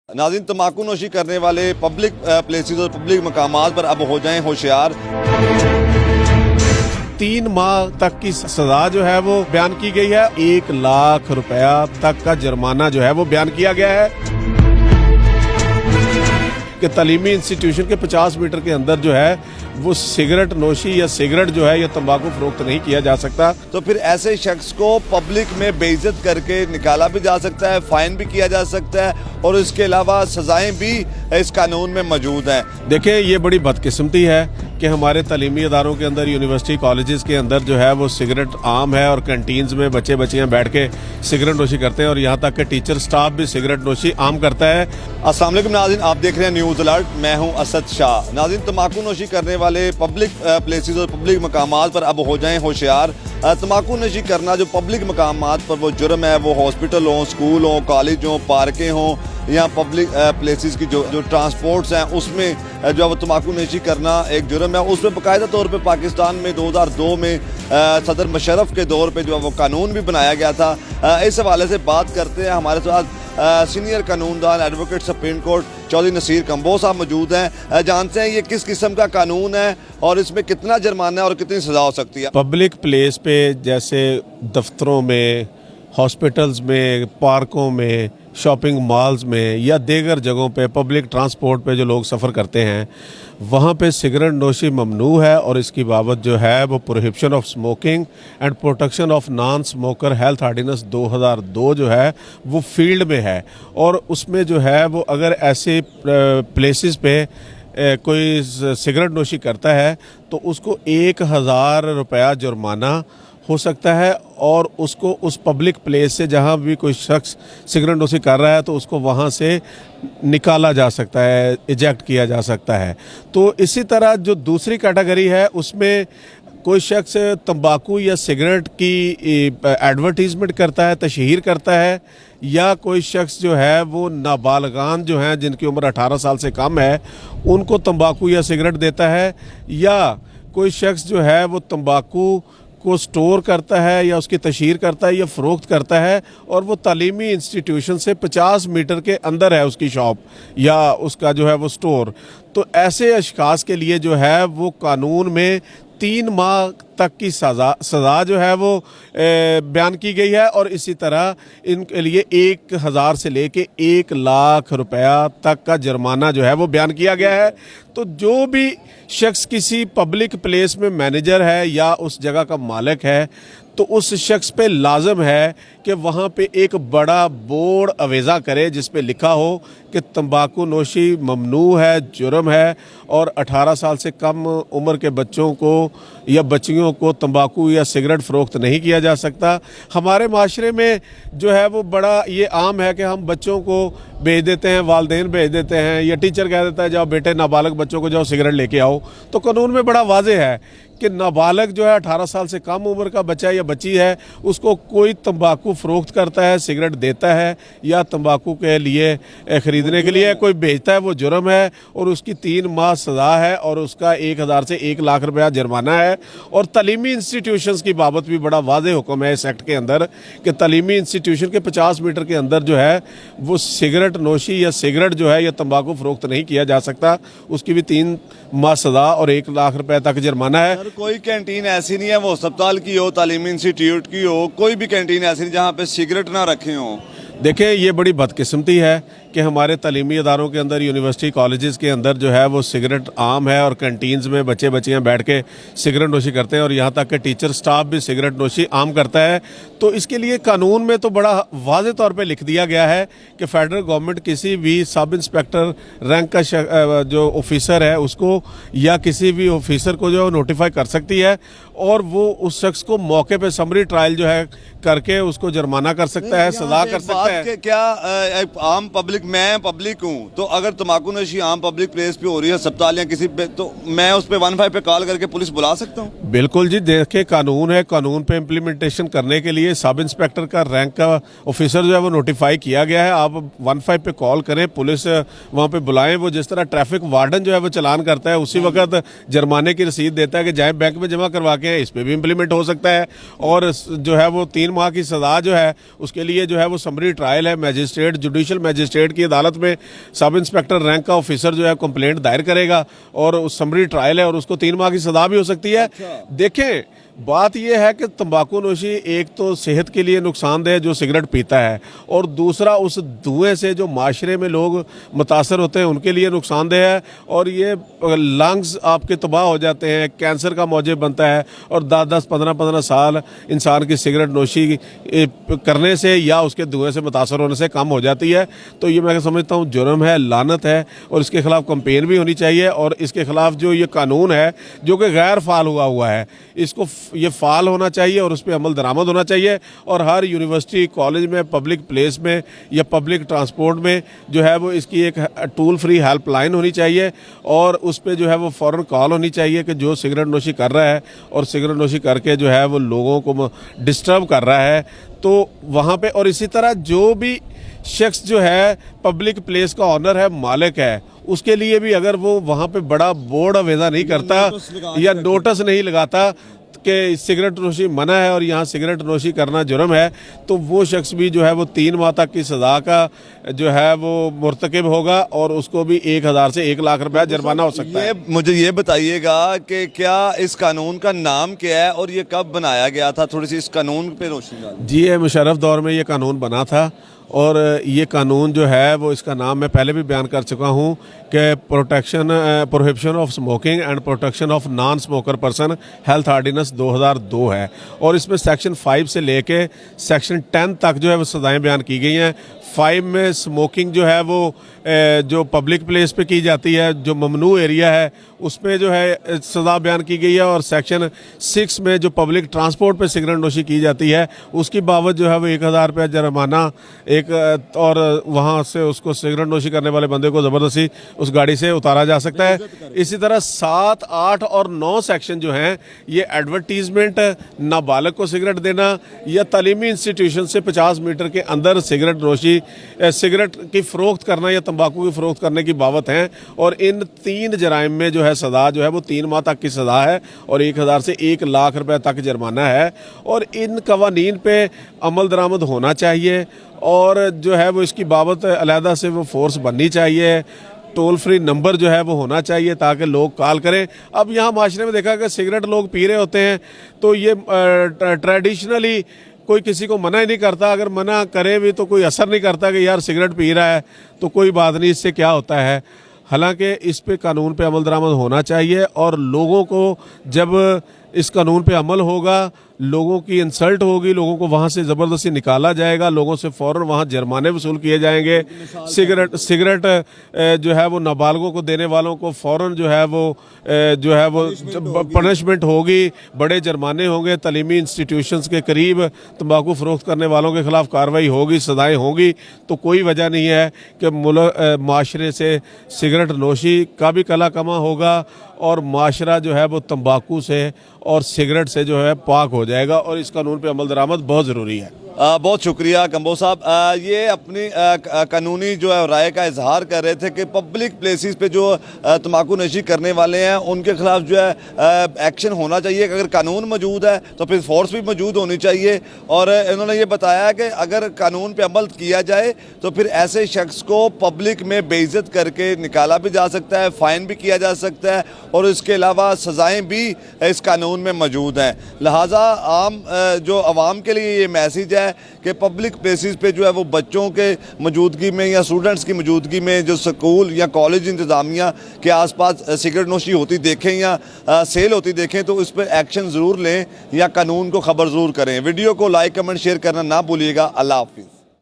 नाज़रीन, तम्बाकू नोशी करने वाले पब्लिक प्लेसेस और पब्लिक मकामात पर अब हो जाएं होशियार। 3 माह तक की सजा जो है वो बयान की गई है। 1 लाख रुपया तक का जुर्माना जो है वो बयान किया गया है कि तालीमी इंस्टीट्यूशन के 50 मीटर के अंदर जो है वो सिगरेट नोशी या सिगरेट जो है या तंबाकू फरोख्त नहीं किया जा सकता। तो फिर ऐसे शख्स को पब्लिक में बेइज्जत करके निकाला भी जा सकता है, फाइन भी किया जा सकता है और इसके अलावा सजाएं भी इस कानून में मौजूद हैं। देखें, ये बड़ी बदकिस्मती है कि हमारे तालीमी इदारों के अंदर, यूनिवर्सिटी कॉलेजेस के अंदर जो है वो सिगरेट आम है और कैंटीन्स में बच्चे बच्चियां बैठ के सिगरेट नोशी करते हैं और यहाँ तक कि टीचर स्टाफ भी सिगरेट नोशी आम करता है। अस्सलाम वालेकुम नाज़रीन, आप देख रहे हैं न्यूज़ अलर्ट। मैं हूं असद शाह। नाज़रीन, तम्बाकू नोशी करने वाले पब्लिक प्लेसेस और पब्लिक मकामात पर अब हो जाएं होशियार। तम्बाकू नोशी करना जो पब्लिक मकामात पर वो जुर्म है, वो हॉस्पिटल हों, स्कूल हों, कॉलेज हों, पार्कें हों या पब्लिक प्लेसेस की जो ट्रांसपोर्ट्स हैं उसमें जो है वो तम्बाकू नोशी करना एक जुर्म है। उसमें बाकायदा तौर पे पाकिस्तान में 2002 में सदर मुशर्रफ के दौर पे जो है वो कानून भी बनाया गया था। इस हवाले से बात करते हैं। हमारे साथ सीनियर कानूनदान advocate supreme court Chaudhary Naseer Kamboh साहब मौजूद हैं। जानते हैं ये किस किस्म का कानून है और इसमें कितना जुर्माना और कितनी सजा हो सकती है। पब्लिक प्लेस पे जैसे दफ्तरों में, हॉस्पिटल्स में, पार्कों में, शॉपिंग मॉल्स में या दीगर जगहों पे पब्लिक ट्रांसपोर्ट पे जो लोग सफ़र करते हैं वहाँ पे सिगरेट नोशी ममनू है और इसकी बाबत जो है वो prohibition of smoking and protection of non smoker health ordinance 2002 जो है वो फील्ड में है। और उसमें जो है वो अगर ऐसे प्लेसेस पे कोई सिगरेट नोशी करता है तो उसको 1000 रुपया जुर्माना हो सकता है और उसको उस पब्लिक प्लेस से जहाँ भी कोई शख्स सिगरेट नोशी कर रहा है तो उसको वहाँ से निकाला जा सकता है, इजेक्ट किया जा सकता है। तो इसी तरह जो दूसरी कैटेगरी है उसमें कोई शख्स तंबाकू या सिगरेट की एडवर्टीज़मेंट करता है, तशहीर करता है, या कोई शख्स जो है वो नाबालगान जो हैं जिनकी उम्र 18 साल से कम है उनको तंबाकू या सिगरेट देता है, या कोई शख्स जो है वो तंबाकू को स्टोर करता है या उसकी तशहीर करता है या फ़रोख्त करता है और वो तालीमी इंस्टीट्यूशन से 50 मीटर के अंदर है उसकी शॉप या उसका जो है वो स्टोर। तो ऐसे अशखास के लिए जो है वो कानून में 3 माह तक की सज़ा जो है वो बयान की गई है और इसी तरह इनके लिए 1000 से लेके 1 लाख रुपया तक का जुर्माना जो है वो बयान किया गया है। तो जो भी शख्स किसी पब्लिक प्लेस में मैनेजर है या उस जगह का मालिक है तो उस शख्स पे लाजम है कि वहाँ पे एक बड़ा बोर्ड अवेज़ा करे जिस पे लिखा हो कि तंबाकू नोशी ममनू है, जुर्म है और 18 साल से कम उम्र के बच्चों को या बच्चियों को तंबाकू या सिगरेट फ़रोख्त नहीं किया जा सकता। हमारे माशरे में जो है वो बड़ा ये आम है कि हम बच्चों को भेज देते हैं, वालिदैन भेज देते हैं या टीचर कह देता है जाओ बेटे नाबालग बच्चों को जाओ सिगरेट लेके आओ। तो कानून में बड़ा वाज़ेह है कि नाबालग जो है 18 साल से कम उम्र का बच्चा या बच्ची है उसको कोई तंबाकू फ़रोख्त करता है, सिगरेट देता है या तंबाकू के लिए ख़रीदने के लिए कोई भेजता है, वो जुर्म है और उसकी 3 माह सज़ा है और उसका 1000 से 1 लाख रुपया जुर्माना है। और तालीमी इंस्टीट्यूशंस की बाबत भी बड़ा वाज़ेह हुक्म है इस एक्ट के अंदर कि तालीमी इंस्टीट्यूशन के 50 मीटर के अंदर जो है वो सिगरेट नोशी या सिगरेट जो है या तंबाकू फ़रोख्त नहीं किया जा सकता। उसकी भी 3 माह सज़ा और 1 लाख रुपये तक जुर्माना है। कोई कैंटीन ऐसी नहीं है, वो अस्पताल की हो, तालीमी इंस्टीट्यूट की हो, कोई भी कैंटीन ऐसी नहीं जहाँ पे सिगरेट ना रखे हों। देखें, ये बड़ी बदकिस्मती है कि हमारे तालीमी इदारों के अंदर, यूनिवर्सिटी कॉलेजेस के अंदर जो है वो सिगरेट आम है और कैंटीन्स में बच्चे बच्चियां बैठ के सिगरेट नोशी करते हैं और यहाँ तक कि टीचर स्टाफ भी सिगरेट नोशी आम करता है। तो इसके लिए कानून में तो बड़ा वाज़ेह तौर पे लिख दिया गया है कि फेडरल गवर्नमेंट किसी भी सब इंस्पेक्टर रैंक का जो ऑफिसर है उसको या किसी भी ऑफिसर को जो नोटिफाई कर सकती है और वो उस शख्स को मौके पे समरी ट्रायल जो है करके उसको जुर्माना कर सकता है, सजा कर सकता है। क्या आम पब्लिक, मैं पब्लिक हूँ तो अगर तम्बाकू नोशी आम पब्लिक प्लेस पे हो रही है, अस्पताल या किसी पे, तो मैं उस पे 15 पे कॉल करके पुलिस बुला सकता हूँ? बिल्कुल जी, देखे कानून है, कानून पे इम्प्लीमेंटेशन करने के लिए सब इंस्पेक्टर का रैंक का ऑफिसर जो है वो नोटिफाई किया गया है। आप 15 पे कॉल करें, पुलिस वहाँ पे बुलाएं। वो जिस तरह ट्रैफिक वार्डन जो है वो चालान करता है उसी वक्त जुर्माने की रसीद देता है कि जाए बैंक में जमा करवा के, इस पर भी इम्प्लीमेंट हो सकता है। और जो है वो 3 माह की सजा जो है उसके लिए जो है वो समरी ट्रायल है, मजिस्ट्रेट, जुडिशल मजिस्ट्रेट की अदालत में सब इंस्पेक्टर रैंक का ऑफिसर जो है कंप्लेंट दायर करेगा और उस समरी ट्रायल है और उसको 3 माह की सजा भी हो सकती है। देखें, बात यह है कि तंबाकू नोशी एक तो सेहत के लिए नुकसानदेह जो सिगरेट पीता है, और दूसरा उस धुएं से जो माशरे में लोग मुतासर होते हैं उनके लिए नुकसानदेह है, और ये लंग्स आपके तबाह हो जाते हैं, कैंसर का मौजब बनता है, और 10-10, 15-15 साल इंसान की सिगरेट नोशी करने से या उसके धुएं से मुतासर होने से कम हो जाती है। तो ये मैं समझता हूँ जुर्म है, लानत है, और इसके खिलाफ कंपेन भी होनी चाहिए, और इसके खिलाफ जो ये कानून है जो कि गैर फाल हुआ है, इसको ये फाल होना चाहिए और उस पर अमल दरामद होना चाहिए। और हर यूनिवर्सिटी, कॉलेज में, पब्लिक प्लेस में या पब्लिक ट्रांसपोर्ट में जो है वो इसकी एक टूल फ्री हेल्पलाइन होनी चाहिए, और उस पर जो है वो फ़ौरन कॉल होनी चाहिए कि जो सिगरेट नोशी कर रहा है और सिगरेट नोशी करके जो है वो लोगों को डिस्टर्ब कर रहा है, तो वहाँ पे। और इसी तरह जो भी शख्स जो है पब्लिक प्लेस का ऑनर है, मालिक है, उसके लिए भी अगर वो वहाँ पे बड़ा बोर्ड अवेजा नहीं करता या नोटिस नहीं लगाता कि सिगरेट नोशी मना है और यहाँ सिगरेट नोशी करना जुर्म है, तो वो शख्स भी जो है वो 3 माह तक की सज़ा का जो है वो मुर्तकिब होगा, और उसको भी 1000 से 1 लाख रुपया जुर्माना हो सकता है। मुझे ये बताइएगा कि क्या इस कानून का नाम क्या है और ये कब बनाया गया था? थोड़ी सी इस कानून पे रोशनी डालें। जी, मुशर्रफ दौर में ये कानून बना था, और ये कानून जो है वो इसका नाम मैं पहले भी बयान कर चुका हूँ कि prohibition of smoking and protection of non smoker person health ordinance 2002 है, और इसमें सेक्शन 5 से लेके सेक्शन 10 तक जो है वो सज़ाएँ बयान की गई हैं। 5 में स्मोकिंग जो है वो जो पब्लिक प्लेस पे की जाती है, जो ममनू एरिया है, उस पे जो है सज़ा बयान की गई है, और सेक्शन 6 में जो पब्लिक ट्रांसपोर्ट पे सिगरेट नोशी की जाती है उसकी बाबत जो है वो 1000 रुपया जुर्माना एक, और वहाँ से उसको सिगरेट नोशी करने वाले बंदे को ज़बरदस्ती उस गाड़ी से उतारा जा सकता है। इसी तरह 7, 8 और 9 सेक्शन जो हैं ये एडवर्टीजमेंट, नाबालिग को सिगरेट देना या तालीमी इंस्टीट्यूशन से 50 मीटर के अंदर सिगरेट नोशी, सिगरेट की फ़रोख्त करना या तंबाकू की फ़रोख्त करने की बाबत हैं, और इन 3 जराइम में जो है सज़ा जो है वो 3 माह तक की सज़ा है और 1000 से 1 लाख रुपए तक जुर्माना है। और इन कवानीन पे अमल दरामद होना चाहिए, और जो है वो इसकी बाबत अलहदा से वो फोर्स बननी चाहिए, टोल फ्री नंबर जो है वो होना चाहिए ताकि लोग कॉल करें। अब यहाँ माशरे में देखा कि सिगरेट लोग पी रहे होते हैं, तो ये ट्रेडिशनली कोई किसी को मना ही नहीं करता, अगर मना करे भी तो कोई असर नहीं करता कि यार सिगरेट पी रहा है तो कोई बात नहीं, इससे क्या होता है। हालांकि इस पे कानून पे अमल दरामद होना चाहिए, और लोगों को जब इस कानून पे अमल होगा, लोगों की इंसल्ट होगी, लोगों को वहाँ से ज़बरदस्ती निकाला जाएगा, लोगों से फ़ौरन वहाँ जुर्माने वसूल किए जाएंगे। सिगरेट जो है वो नाबालिगों को देने वालों को फ़ौरन जो है वो पनिशमेंट होगी, बड़े जुर्माने होंगे, तालीमी इंस्टीट्यूशंस के करीब तंबाकू फ़रोख्त करने वालों के ख़िलाफ़ कार्रवाई होगी, सज़ाएँ होंगी। तो कोई वजह नहीं है कि माशरे से सिगरेट नोशी का भी कला कमा होगा, और माशरा जो है वो तंबाकू से और सिगरेट से जो है पाक हो जाएगा, और इस कानून पे अमल दरामद बहुत ज़रूरी है। बहुत शुक्रिया कंबोज साहब। ये अपनी कानूनी जो है राय का इजहार कर रहे थे कि पब्लिक प्लेसेस पे जो तंबाकू नशी करने वाले हैं उनके खिलाफ जो है एक्शन होना चाहिए। अगर कानून मौजूद है तो फिर फोर्स भी मौजूद होनी चाहिए, और इन्होंने ये बताया कि अगर कानून पे अमल किया जाए तो फिर ऐसे शख्स को पब्लिक में बेइज्जत करके निकाला भी जा सकता है, फ़ाइन भी किया जा सकता है, और इसके अलावा सज़ाएँ भी इस कानून में मौजूद हैं। लिहाजा आम जो आवाम के लिए ये मैसेज है कि पब्लिक प्लेसेस पे जो है वो बच्चों के मौजूदगी में या स्टूडेंट्स की मौजूदगी में जो स्कूल या कॉलेज इंतज़ामिया के आसपास सिगरेट नोशी होती देखें या सेल होती देखें तो इस पर एक्शन ज़रूर लें या कानून को ख़बर ज़रूर करें। वीडियो को लाइक, कमेंट, शेयर करना ना भूलिएगा। अल्लाह हाफिज़।